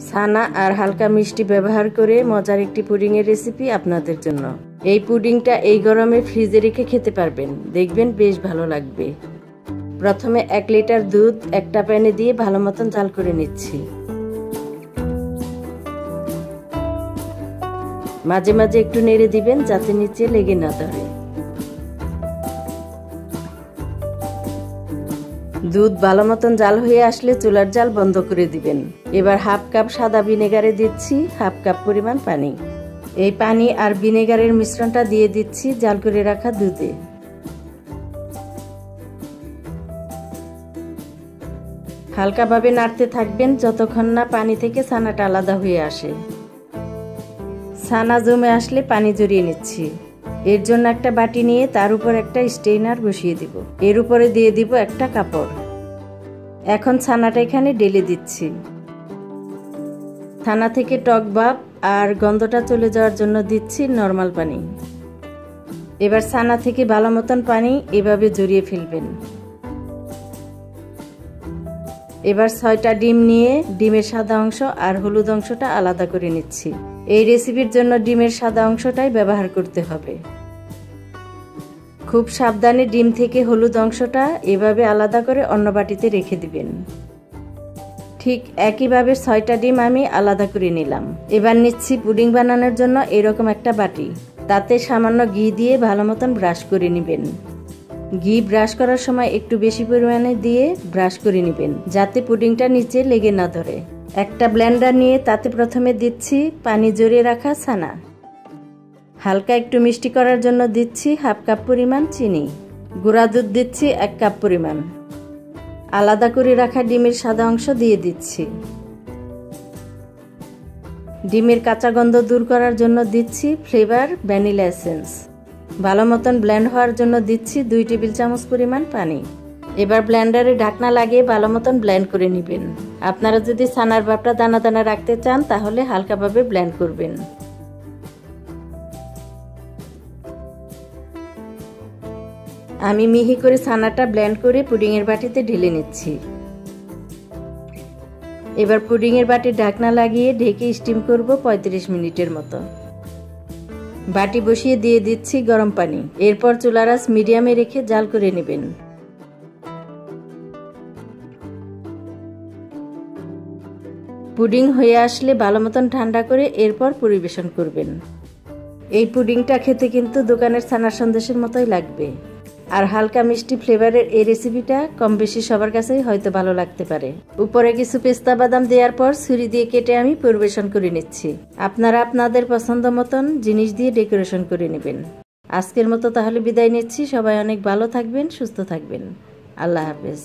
ছানা আর হালকা মিষ্টি ব্যবহার করে মজার একটি পুডিংয়ের রেসিপি আপনাদের জন্য। এই পুডিংটা এই গরমে ফ্রিজে রেখে খেতে পারবেন, দেখবেন বেশ ভালো লাগবে। প্রথমে 1 লিটার দুধ একটা প্যানে দিয়ে ভালো মতন জাল করে নিচ্ছি। মাঝে মাঝে একটু নেড়ে দিবেন যাতে নিচে লেগে না ধরে। দুধ ভালো মতন জাল হয়ে আসলে চুলার জাল বন্ধ করে দিবেন। এবার 1/2 কাপ সাদা ভিনেগারে দিচ্ছি 1/2 কাপ পরিমাণ পানি। এই পানি আর ভিনেগারের মিশ্রণটা দিয়ে দিচ্ছি জাল করে রাখা দুধে। হালকাভাবে নাড়তে থাকবেন যতক্ষণ না পানি থেকে ছানাটা আলাদা হয়ে আসে। ছানা জমে আসলে পানি জড়িয়ে নিচ্ছি। এর জন্য একটা বাটি নিয়ে তার উপর একটা স্টেইনার বসিয়ে দিব। এর উপরে দিয়ে দিব একটা কাপড়। এখন ছানাটা এখানে ঢেলে দিচ্ছি। ছানা থেকে টক ভাব আর গন্ধটা চলে যাওয়ার জন্য দিচ্ছি নরমাল পানি। এবার ছানা থেকে ভালো মতন পানি এভাবে জড়িয়ে ফেলবেন। এবার 6টা ডিম নিয়ে ডিমের সাদা অংশ আর হলুদ অংশটা আলাদা করে নিচ্ছি। এই রেসিপির জন্য ডিমের সাদা অংশটাই ব্যবহার করতে হবে। খুব সাবধানে ডিম থেকে হলুদ অংশটা এভাবে আলাদা করে অন্য বাটিতে রেখে দিবেন। ঠিক একইভাবে 6টা ডিম আমি আলাদা করে নিলাম। এবার নিচ্ছি পুডিং বানানোর জন্য এরকম একটা বাটি। তাতে সামান্য ঘি দিয়ে ভালো মতন ব্রাশ করে নেবেন। ঘি ব্রাশ করার সময় একটু বেশি পরিমাণে দিয়ে ব্রাশ করে নেবেন যাতে পুডিংটা নিচে লেগে না ধরে। একটা ব্লেন্ডার নিয়ে তাতে প্রথমে দিচ্ছি পানি জড়িয়ে রাখা ছানা। হালকা একটু মিষ্টি করার জন্য দিচ্ছি 1/2 কাপ পরিমাণ চিনি। গুঁড়া দুধ দিচ্ছি 1 কাপ পরিমাণ। আলাদা করে রাখা ডিমের সাদা অংশ দিয়ে দিচ্ছি। ডিমের কাঁচা গন্ধ দূর করার জন্য দিচ্ছি ফ্লেভার ভ্যানিলা এসেন্স। ভালো মতন ব্লেন্ড হওয়ার জন্য দিচ্ছি 2 টেবিল চামচ পরিমাণ পানি। এবার ব্লেন্ডারে ঢাকনা লাগিয়ে ভালো মতন ব্লেন্ড করে নেবেন। আপনারা যদি ছানার ভাবটা দানা দানা রাখতে চান তাহলে হালকাভাবে ব্লেন্ড করবেন। আমি মিহি করে ছানাটা ব্লেন্ড করে পুডিংয়ের বাটিতে ঢেলে নিচ্ছি। এবার পুডিংয়ের বাটির ঢাকনা লাগিয়ে ঢেকে স্টিম করব 35 মিনিটের মতো। বাটি বসিয়ে দিয়ে দিচ্ছি গরম পানি। এরপর চুলার আঁচ মিডিয়ামে রেখে জাল করে নেবেন। পুডিং হয়ে আসলে ভালো মতন ঠান্ডা করে এরপর পরিবেশন করবেন। এই পুডিংটা খেতে কিন্তু দোকানের ছানার সন্দেশের মতোই লাগবে। আর হালকা মিষ্টি ফ্লেভারের এই রেসিপিটা কম বেশি সবার কাছেই হয়তো ভালো লাগতে পারে। উপরে কিছু পেস্তা বাদাম দেওয়ার পর ছুরি দিয়ে কেটে আমি পরিবেশন করে নিচ্ছি। আপনারা আপনাদের পছন্দ মতন জিনিস দিয়ে ডেকোরেশন করে নেবেন। আজকের মতো তাহলে বিদায় নিচ্ছি। সবাই অনেক ভালো থাকবেন, সুস্থ থাকবেন। আল্লাহ হাফেজ।